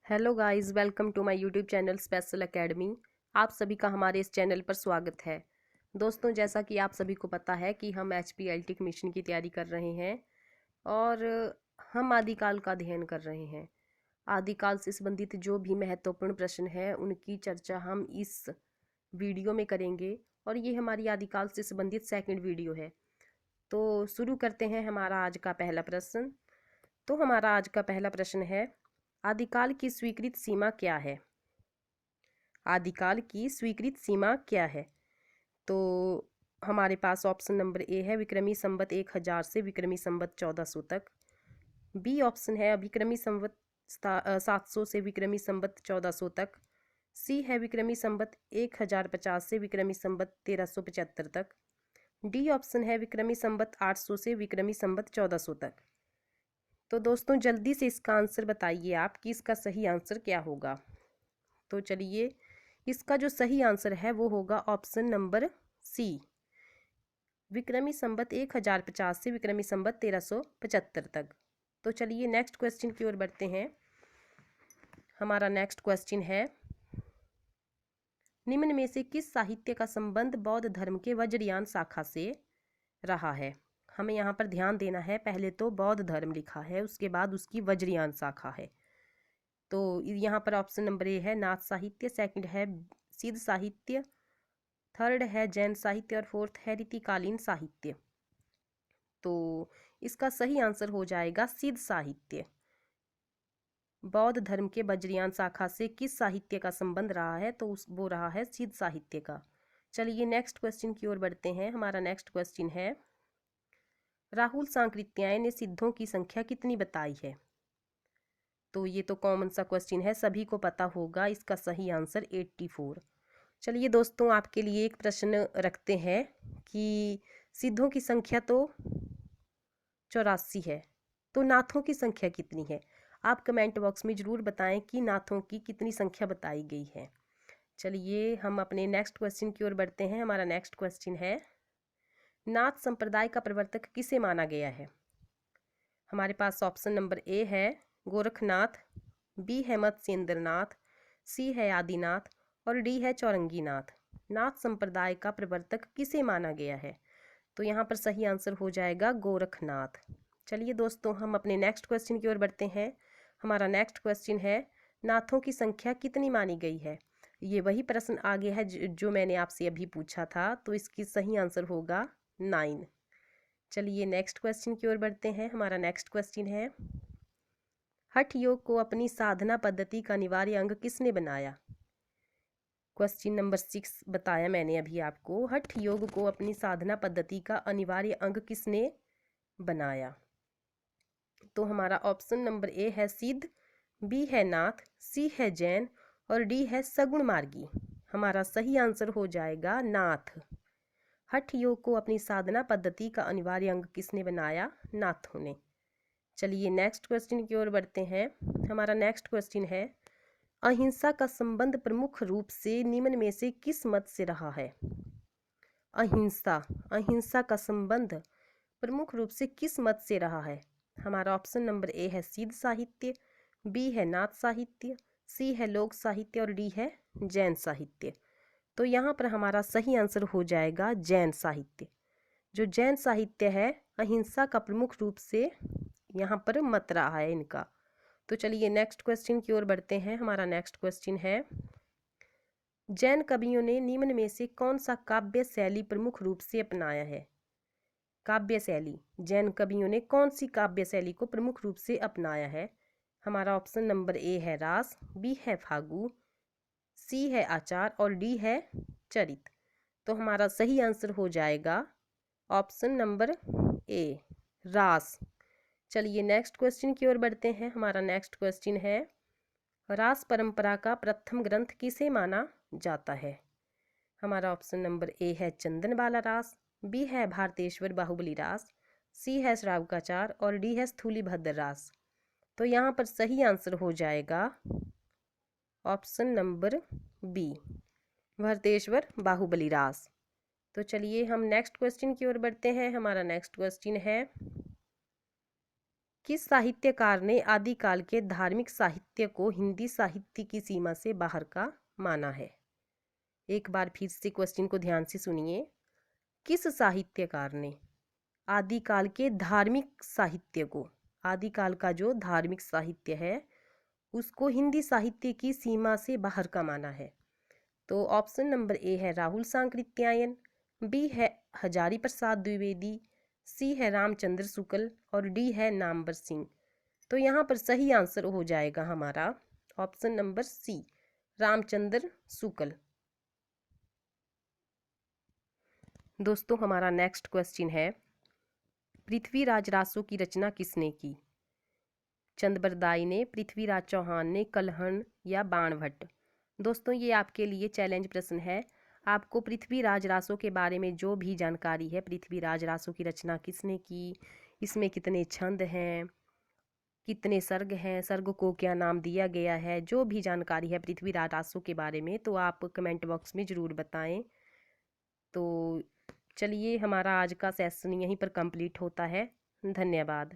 Hello guys, welcome to my YouTube channel special academy. आप सभी का हमारे इस चैनल पर स्वागत है। दोस्तों, जैसा कि आप सभी को पता है कि हम HPLT मिशन की तैयारी कर रहे हैं और हम आदिकाल का अध्ययन कर रहे हैं। आदिकाल से संबंधित जो भी महत्वपूर्ण प्रश्न है उनकी चर्चा हम इस वीडियो में करेंगे और ये हमारी आदिकाल से संबंधित सेकंड वीडियो है। तो शुरू करते हैं हमारा आज का पहला प्रश्न। तो हमारा आज का पहला प्रश्न है, आदिकाल की स्वीकृत सीमा क्या है? आदिकाल की स्वीकृत सीमा क्या है? तो हमारे पास ऑप्शन नंबर ए है विक्रमी संवत 1000 से विक्रमी संवत 1400 तक। बी ऑप्शन है विक्रमी संवत 700 से विक्रमी संवत 1400 तक। सी है विक्रमी संवत 1050 से विक्रमी संवत 1375 तक। डी ऑप्शन है विक्रमी संवत 800 से विक्रमी संवत 1400 तक। तो दोस्तों, जल्दी से इसका आंसर बताइए आप कि इसका सही आंसर क्या होगा। तो चलिए, इसका जो सही आंसर है वो होगा ऑप्शन नंबर सी, विक्रमी संवत 1050 से विक्रमी संवत 1375 तक। तो चलिए नेक्स्ट क्वेश्चन की ओर बढ़ते हैं। हमारा नेक्स्ट क्वेश्चन है, निम्न में से किस साहित्य का संबंध बौद्ध धर्म के वज्रयान शाखा से रहा है? हमें यहाँ पर ध्यान देना है, पहले तो बौद्ध धर्म लिखा है, उसके बाद उसकी वज्रयान शाखा है। तो यहाँ पर ऑप्शन नंबर ए है नाथ साहित्य, सेकंड है सिद्ध साहित्य, थर्ड है जैन साहित्य और फोर्थ है रीतिकालीन साहित्य। तो इसका सही आंसर हो जाएगा सिद्ध साहित्य। बौद्ध धर्म के वज्रयान शाखा से किस साहित्य का संबंध रहा है? तो वो रहा है सिद्ध साहित्य का। चलिए नेक्स्ट क्वेश्चन की ओर बढ़ते हैं। हमारा नेक्स्ट क्वेश्चन है, राहुल सांकृत्यायन ने सिद्धों की संख्या कितनी बताई है? तो ये तो कॉमन सा क्वेश्चन है, सभी को पता होगा। इसका सही आंसर 84। चलिए दोस्तों, आपके लिए एक प्रश्न रखते हैं कि सिद्धों की संख्या तो 84 है, तो नाथों की संख्या कितनी है? आप कमेंट बॉक्स में ज़रूर बताएं कि नाथों की कितनी संख्या बताई गई है। चलिए हम अपने नेक्स्ट क्वेश्चन की ओर बढ़ते हैं। हमारा नेक्स्ट क्वेश्चन है, नाथ संप्रदाय का प्रवर्तक किसे माना गया है? हमारे पास ऑप्शन नंबर ए है गोरखनाथ, बी है मत्स्येंद्रनाथ, सी है आदिनाथ और डी है चौरंगीनाथ। नाथ संप्रदाय का प्रवर्तक किसे माना गया है? तो यहाँ पर सही आंसर हो जाएगा गोरखनाथ। चलिए दोस्तों, हम अपने नेक्स्ट क्वेश्चन की ओर बढ़ते हैं। हमारा नेक्स्ट क्वेश्चन है, नाथों की संख्या कितनी मानी गई है? ये वही प्रश्न आगे है जो मैंने आपसे अभी पूछा था, तो इसकी सही आंसर होगा 9। चलिए नेक्स्ट क्वेश्चन की ओर बढ़ते हैं। हमारा नेक्स्ट क्वेश्चन है, हठ योग को अपनी साधना पद्धति का अनिवार्य अंग किसने बनाया? क्वेश्चन नंबर 6 बताया मैंने अभी आपको। हठ योग को अपनी साधना पद्धति का अनिवार्य अंग किसने बनाया? तो हमारा ऑप्शन नंबर ए है सिद्ध, बी है नाथ, सी है जैन और डी है सगुण मार्गी। हमारा सही आंसर हो जाएगा नाथ। हठ योग को अपनी साधना पद्धति का अनिवार्य अंग किसने बनाया? नाथों ने। चलिए नेक्स्ट क्वेश्चन की ओर बढ़ते हैं। हमारा नेक्स्ट क्वेश्चन है, अहिंसा का संबंध प्रमुख रूप से निम्न में से किस मत से रहा है? अहिंसा अहिंसा का संबंध प्रमुख रूप से किस मत से रहा है? हमारा ऑप्शन नंबर ए है सिद्ध साहित्य, बी है नाथ साहित्य, सी है लोक साहित्य और डी है जैन साहित्य। तो यहाँ पर हमारा सही आंसर हो जाएगा जैन साहित्य। जो जैन साहित्य है, अहिंसा का प्रमुख रूप से यहाँ पर मत रहा है इनका। तो चलिए नेक्स्ट क्वेश्चन की ओर बढ़ते हैं। हमारा नेक्स्ट क्वेश्चन है, जैन कवियों ने निम्न में से कौन सा काव्य शैली प्रमुख रूप से अपनाया है? काव्य शैली, जैन कवियों ने कौन सी काव्य शैली को प्रमुख रूप से अपनाया है? हमारा ऑप्शन नंबर ए है रास, बी है फागु, सी है आचार और डी है चरित। तो हमारा सही आंसर हो जाएगा ऑप्शन नंबर ए, रास। चलिए नेक्स्ट क्वेश्चन की ओर बढ़ते हैं। हमारा नेक्स्ट क्वेश्चन है, रास परंपरा का प्रथम ग्रंथ किसे माना जाता है? हमारा ऑप्शन नंबर ए है चंदन बाला रास, बी है भारतेश्वर बाहुबली रास, सी है श्रावकाचार और डी है स्थूलीभद्र रास। तो यहाँ पर सही आंसर हो जाएगा option number B, Bharateshwar Bahubali Ras. तो चलिए हम नेक्स्ट क्वेश्चन की ओर बढ़ते हैं। हमारा नेक्स्ट क्वेश्चन है, किस साहित्यकार ने आदिकाल के धार्मिक साहित्य को हिंदी साहित्य की सीमा से बाहर का माना है? एक बार फिर से क्वेश्चन को ध्यान से सुनिए। किस साहित्यकार ने आदिकाल के धार्मिक साहित्य को, आदिकाल का जो धार्मिक साहित्य है उसको हिंदी साहित्य की सीमा से बाहर का माना है? तो ऑप्शन नंबर ए है राहुल सांकृत्यायन, बी है हजारी प्रसाद द्विवेदी, सी है रामचंद्र शुक्ल और डी है नामवर सिंह। तो यहाँ पर सही आंसर हो जाएगा हमारा option number C, Ramchandra Shukla. दोस्तों हमारा नेक्स्ट क्वेश्चन है, पृथ्वीराज रासो की रचना किसने की? चंद्रबरदाई ने, पृथ्वीराज चौहान ने, कलहण या बाणभट्ट? दोस्तों ये आपके लिए चैलेंज प्रश्न है। आपको पृथ्वीराज रासो के बारे में जो भी जानकारी है, पृथ्वीराज रासो की रचना किसने की, इसमें कितने छंद हैं, कितने सर्ग हैं, सर्ग को क्या नाम दिया गया है, जो भी जानकारी है पृथ्वीराज रासो के बारे में तो आप कमेंट बॉक्स में ज़रूर बताएं। तो चलिए हमारा आज का सेशन यहीं पर कंप्लीट होता है। धन्यवाद।